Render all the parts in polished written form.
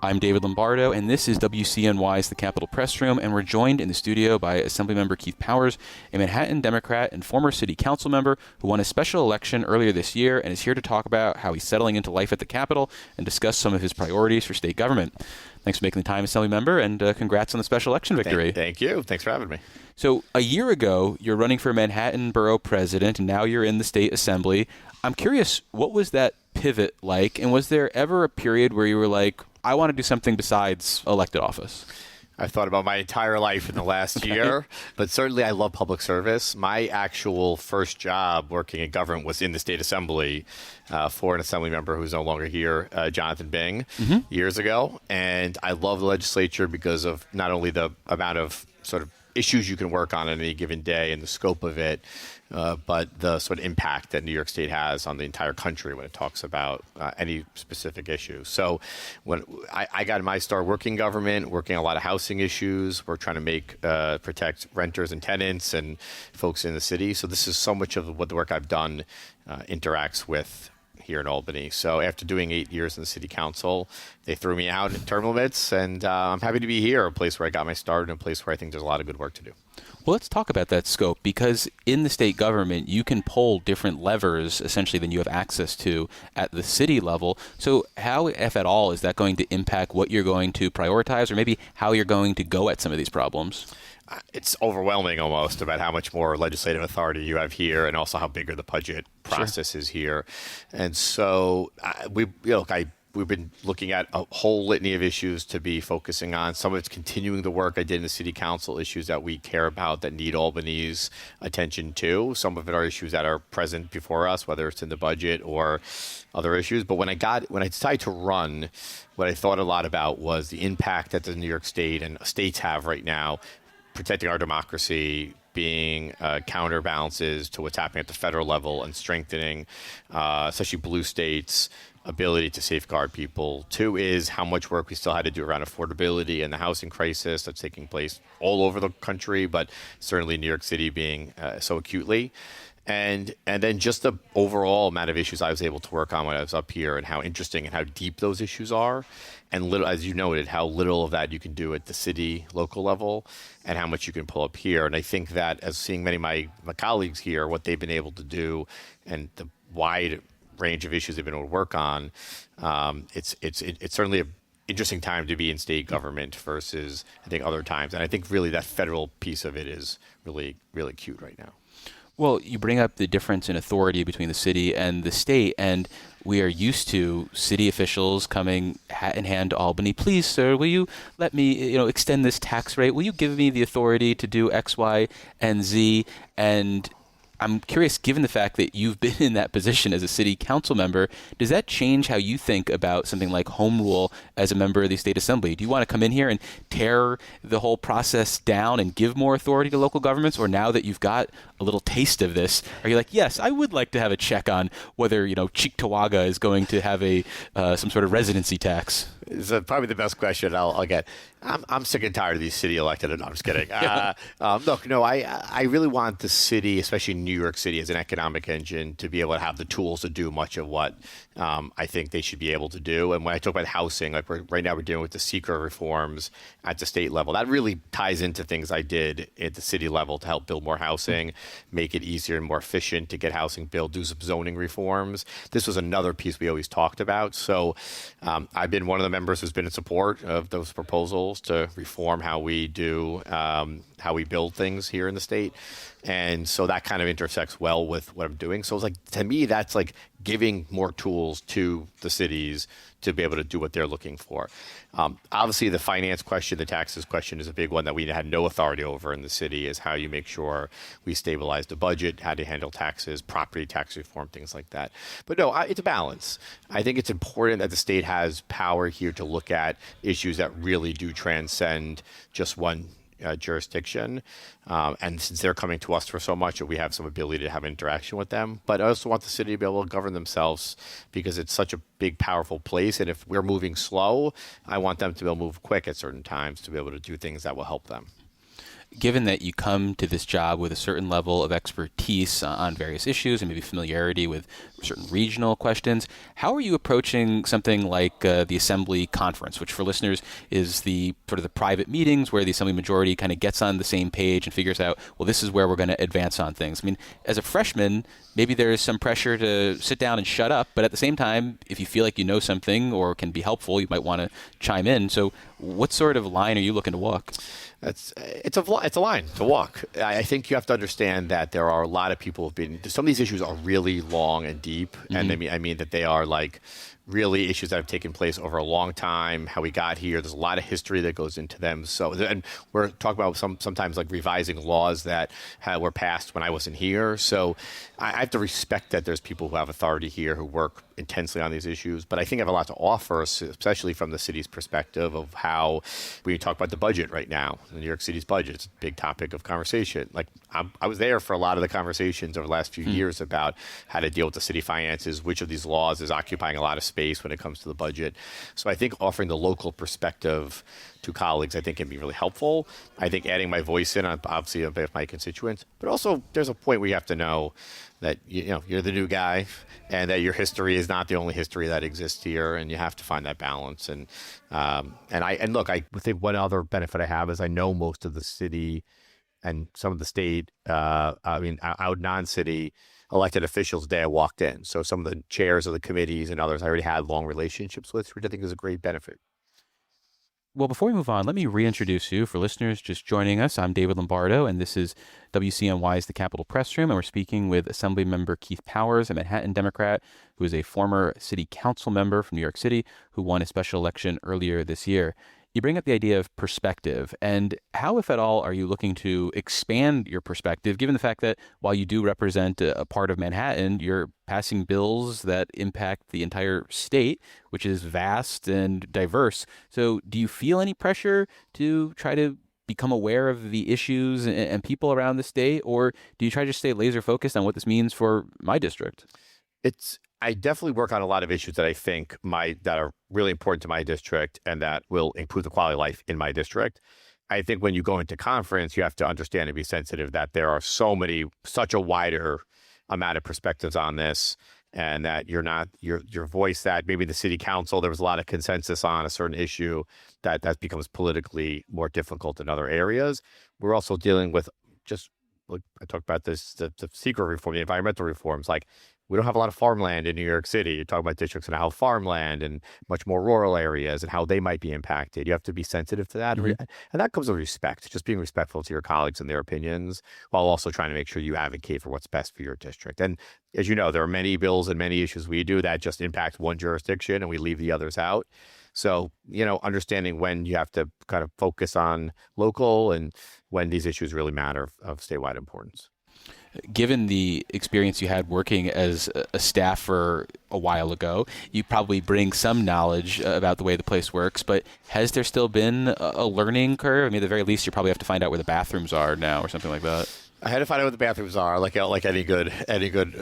I'm David Lombardo, and this is WCNY's The Capitol Press Room, and we're joined in the studio by Assemblymember Keith Powers, a Manhattan Democrat and former city council member who won a special election earlier this year and is here to talk about how he's settling into life at the Capitol and discuss some of his priorities for state government. Thanks for making the time, Assemblymember, and congrats on the special election victory. Thank you. Thanks for having me. So a year ago, you're running for Manhattan Borough President, and now you're in the State Assembly. I'm curious, what was that pivot like, and was there ever a period where you were like, I want to do something besides elected office? I've thought about my entire life in the last year, but certainly I love public service. My actual first job working in government was in the State Assembly for an Assembly member who's no longer here, Jonathan Bing, years ago. And I love the legislature because of not only the amount of sort of issues you can work on any given day and the scope of it, but the sort of impact that New York State has on the entire country when it talks about any specific issue. So when I got my start working government, working on a lot of housing issues, we're trying to protect renters and tenants and folks in the city. So this is so much of what the work I've done interacts with here in Albany. So after doing 8 years in the city council, they threw me out in term limits, and I'm happy to be here, a place where I got my start and a place where I think there's a lot of good work to do. Well, let's talk about that scope, because in the state government, you can pull different levers, essentially, than you have access to at the city level. So how, if at all, is that going to impact what you're going to prioritize, or maybe how you're going to go at some of these problems? It's overwhelming almost about how much more legislative authority you have here, and also how bigger the budget process is here. And so we've been looking at a whole litany of issues to be focusing on. Some of it's continuing the work I did in the city council, issues that we care about that need Albany's attention too. Some of it are issues that are present before us, whether it's in the budget or other issues. But when I decided to run, what I thought a lot about was the impact that the New York State and states have right now, protecting our democracy, being counterbalances to what's happening at the federal level, and strengthening, especially blue states' ability to safeguard people. Two is how much work we still had to do around affordability and the housing crisis that's taking place all over the country, but certainly New York City being so acutely. And then just the overall amount of issues I was able to work on when I was up here, and how interesting and how deep those issues are. And little, as you noted, how little of that you can do at the city, local level, and how much you can pull up here. And I think that, as seeing many of my colleagues here, what they've been able to do and the wide range of issues they've been able to work on, it's certainly an interesting time to be in state government versus, I think, other times. And I think really that federal piece of it is really, really cute right now. Well, you bring up the difference in authority between the city and the state, and we are used to city officials coming hat in hand to Albany. Please, sir, will you let me, extend this tax rate? Will you give me the authority to do X, Y, and Z? And I'm curious, given the fact that you've been in that position as a city council member, does that change how you think about something like home rule as a member of the state assembly? Do you want to come in here and tear the whole process down and give more authority to local governments? Or now that you've got a little taste of this, are you like, yes, I would like to have a check on whether, Cheektowaga is going to have some sort of residency tax? It's probably the best question I'll get. I'm sick and tired of these city elected. No, I'm just kidding. Look, no, I really want the city, especially New York City, as an economic engine, to be able to have the tools to do much of what I think they should be able to do. And when I talk about housing, like right now we're dealing with the secret reforms at the state level. That really ties into things I did at the city level to help build more housing, make it easier and more efficient to get housing built, do some zoning reforms. This was another piece we always talked about. So I've been one of the members who's been in support of those proposals to reform how we do, how we build things here in the state. And so that kind of intersects well with what I'm doing. So it's like, to me, that's like giving more tools to the cities to be able to do what they're looking for. Obviously, the finance question, the taxes question is a big one that we had no authority over in the city, is how you make sure we stabilize the budget, how to handle taxes, property tax reform, things like that. But no, it's a balance. I think it's important that the state has power here to look at issues that really do transcend just one jurisdiction. And since they're coming to us for so much, we have some ability to have interaction with them. But I also want the city to be able to govern themselves, because it's such a big, powerful place. And if we're moving slow, I want them to be able to move quick at certain times to be able to do things that will help them. given that you come to this job with a certain level of expertise on various issues and maybe familiarity with certain regional questions, how are you approaching something like the Assembly Conference, which for listeners is the sort of the private meetings where the Assembly majority kind of gets on the same page and figures out, well, this is where we're going to advance on things. I mean, as a freshman, maybe there is some pressure to sit down and shut up, but at the same time, if you feel like you know something or can be helpful, you might want to chime in. So what sort of line are you looking to walk? It's a line to walk. I think you have to understand that there are a lot of people who've been. Some of these issues are really long and deep, and I mean that they are like really issues that have taken place over a long time. How we got here, there's a lot of history that goes into them. So, and we're talking about sometimes like revising laws that were passed when I wasn't here. So, I have to respect that there's people who have authority here who work intensely on these issues, but I think I have a lot to offer, especially from the city's perspective of how we talk about the budget right now. New York City's budget is a big topic of conversation. Like I was there for a lot of the conversations over the last few years about how to deal with the city finances, which of these laws is occupying a lot of space when it comes to the budget. So I think offering the local perspective to colleagues, I think, can be really helpful. I think adding my voice in, obviously, a bit of my constituents, but also there's a point where you have to know that you're the new guy, and that your history is not the only history that exists here, and you have to find that balance. And look, I think one other benefit I have is I know most of the city and some of the state. Out non-city elected officials the day I walked in. So some of the chairs of the committees and others I already had long relationships with, which I think is a great benefit. Well, before we move on, let me reintroduce you. For listeners just joining us, I'm David Lombardo, and this is WCNY's The Capitol Press Room, and we're speaking with Assemblymember Keith Powers, a Manhattan Democrat who is a former city council member from New York City who won a special election earlier this year. You bring up the idea of perspective, and how, if at all, are you looking to expand your perspective, given the fact that while you do represent a part of Manhattan, you're passing bills that impact the entire state, which is vast and diverse. So do you feel any pressure to try to become aware of the issues and people around the state, or do you try to stay laser focused on what this means for my district? I definitely work on a lot of issues that I think that are really important to my district and that will improve the quality of life in my district. I think when you go into conference, you have to understand and be sensitive that there are such a wider amount of perspectives on this, and that your voice, that maybe the city council, there was a lot of consensus on a certain issue, that becomes politically more difficult in other areas. We're also dealing with, just like I talked about this, the secret reform, the environmental reforms. Like, we don't have a lot of farmland in New York City. You're talking about districts that have farmland and much more rural areas and how they might be impacted. You have to be sensitive to that. And that comes with respect, just being respectful to your colleagues and their opinions, while also trying to make sure you advocate for what's best for your district. And as you know, there are many bills and many issues we do that just impact one jurisdiction and we leave the others out. So, understanding when you have to kind of focus on local and when these issues really matter of statewide importance. Given the experience you had working as a staffer a while ago, you probably bring some knowledge about the way the place works, but has there still been a learning curve? I mean, at the very least, you probably have to find out where the bathrooms are now or something like that. I had to find out what the bathrooms are, like any good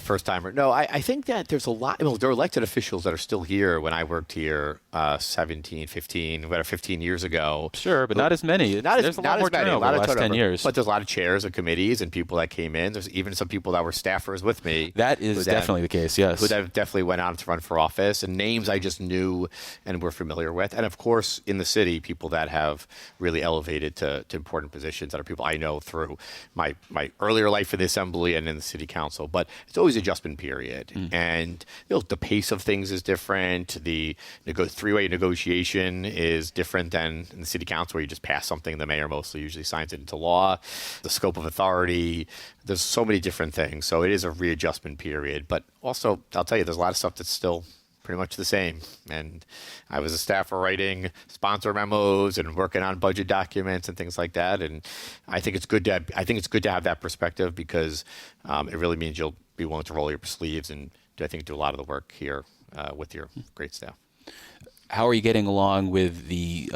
first timer. No, I think that there's a lot. There are elected officials that are still here when I worked here 15 years ago. Sure, but not as many. There's a lot more turnover over the last 10 years. But there's a lot of chairs of committees and people that came in. There's even some people that were staffers with me. That is definitely the case, yes. Who definitely went on to run for office, and names I just knew and were familiar with. And of course, in the city, people that have really elevated to important positions that are people I know through my earlier life in the assembly and in the city council. But it's always an adjustment period. And the pace of things is different. The three-way negotiation is different than in the city council, where you just pass something, the mayor mostly usually signs it into law. The scope of authority, there's so many different things. So it is a readjustment period. But also, I'll tell you, there's a lot of stuff that's still pretty much the same. And I was a staffer writing sponsor memos and working on budget documents and things like that. And I think it's good to have that perspective, because it really means you'll be willing to roll your sleeves and do a lot of the work here with your great staff. How are you getting along with the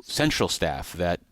central staff, that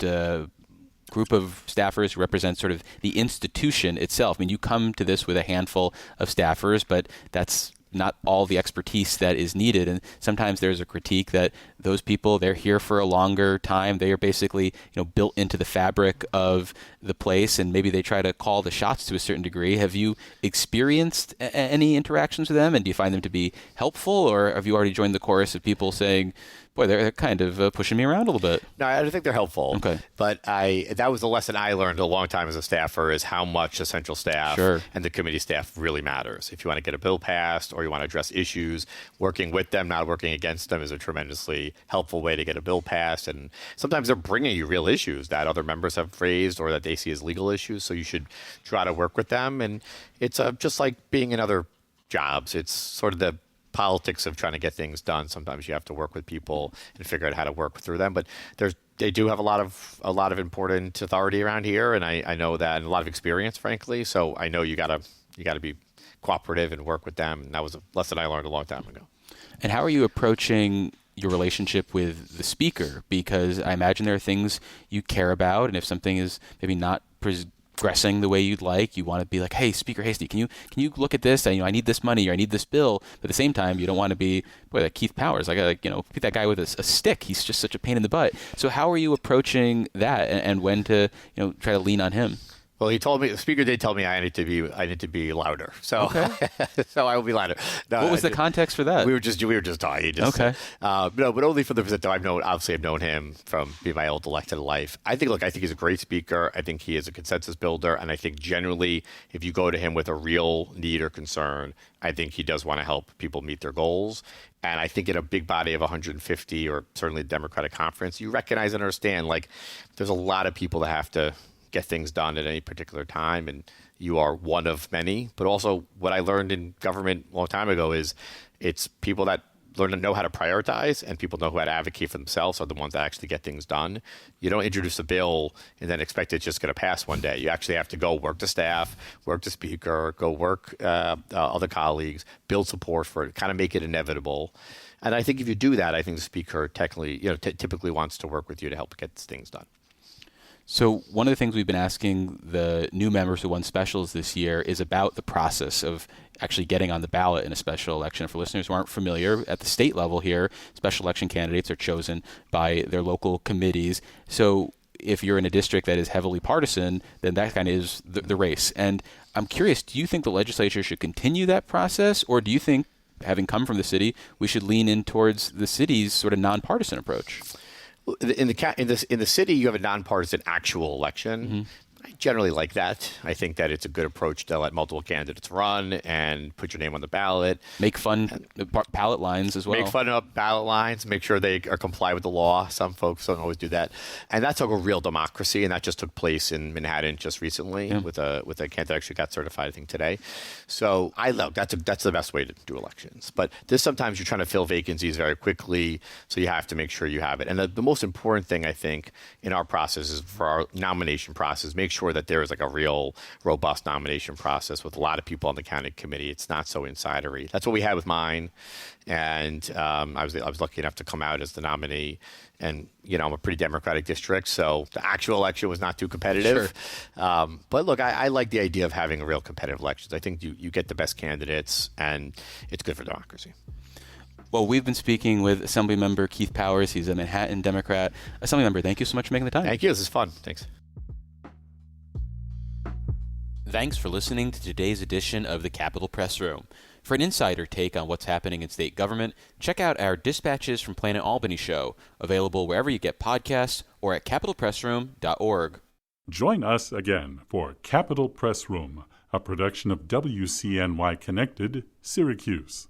group of staffers who represent sort of the institution itself? I mean, you come to this with a handful of staffers, but that's not all the expertise that is needed. And sometimes there's a critique that those people, they're here for a longer time. They are basically, built into the fabric of the place, and maybe they try to call the shots to a certain degree. Have you experienced any interactions with them, and do you find them to be helpful, or have you already joined the chorus of people saying, boy, they're kind of pushing me around a little bit? No, I don't think they're helpful. Okay. But that was the lesson I learned a long time as a staffer, is how much the central staff and the committee staff really matters. If you want to get a bill passed or you want to address issues, working with them, not working against them, is a tremendously helpful way to get a bill passed. And sometimes they're bringing you real issues that other members have raised or that they see as legal issues. So you should try to work with them. And it's just like being in other jobs. It's sort of the politics of trying to get things done. Sometimes you have to work with people and figure out how to work through them. But they do have a lot of important authority around here, and I know that, and a lot of experience, frankly. So I know you gotta be cooperative and work with them. And that was a lesson I learned a long time ago. And how are you approaching your relationship with the speaker? Because I imagine there are things you care about, and if something is maybe not progressing the way you'd like, you want to be like, hey, Speaker Hasty, can you look at this? I need this money, or I need this bill. But at the same time, you don't want to be, like Keith Powers. I got beat that guy with a stick. He's just such a pain in the butt. So how are you approaching that, and when to try to lean on him? Well, the speaker did tell me I need to be louder. So, okay. So I will be louder. No, what was the context for that? We were just talking. Okay. No, but only for the visit. I've known him from being my old elected life. I think he's a great speaker. I think he is a consensus builder, and I think generally, if you go to him with a real need or concern, I think he does want to help people meet their goals. And I think in a big body of 150, or certainly the Democratic conference, you recognize and understand, like, there's a lot of people that have to get things done at any particular time, and you are one of many. But also, what I learned in government a long time ago is it's people that learn to know how to prioritize, and people know how to advocate for themselves are the ones that actually get things done. You don't introduce a bill and then expect it's just going to pass one day. You actually have to go work the staff, work the speaker, go work other colleagues, build support for it, kind of make it inevitable. And I think if you do that, I think the speaker typically wants to work with you to help get things done. So one of the things we've been asking the new members who won specials this year is about the process of actually getting on the ballot in a special election. For listeners who aren't familiar, at the state level here, special election candidates are chosen by their local committees. So if you're in a district that is heavily partisan, then that kind of is the race. And I'm curious, do you think the legislature should continue that process, or do you think, having come from the city, we should lean in towards the city's sort of nonpartisan approach? In the city, you have a nonpartisan actual election. Mm-hmm. I generally like that. I think that it's a good approach to let multiple candidates run and put your name on the ballot. Make fun ballot lines as well. Make fun of ballot lines. Make sure they comply with the law. Some folks don't always do that. And that's a real democracy, and that just took place in Manhattan just recently with a candidate that actually got certified, I think, today. So I love that's the best way to do elections. But sometimes you're trying to fill vacancies very quickly, so you have to make sure you have it. And the most important thing, I think, in our process is for our nomination process, make sure that there is like a real robust nomination process with a lot of people on the county committee. It's not so insidery. That's what we had with mine, and I was lucky enough to come out as the nominee. And I'm a pretty Democratic district, so the actual election was not too competitive. Sure. But look, I like the idea of having a real competitive elections. I think you get the best candidates, and it's good for democracy. Well, we've been speaking with Assemblymember Keith Powers. He's a Manhattan Democrat. Assemblymember, thank you so much for making the time. Thank you. This is fun. Thanks. Thanks for listening to today's edition of the Capitol Press Room. For an insider take on what's happening in state government, check out our Dispatches from Planet Albany show, available wherever you get podcasts or at capitolpressroom.org. Join us again for Capitol Press Room, a production of WCNY Connected, Syracuse.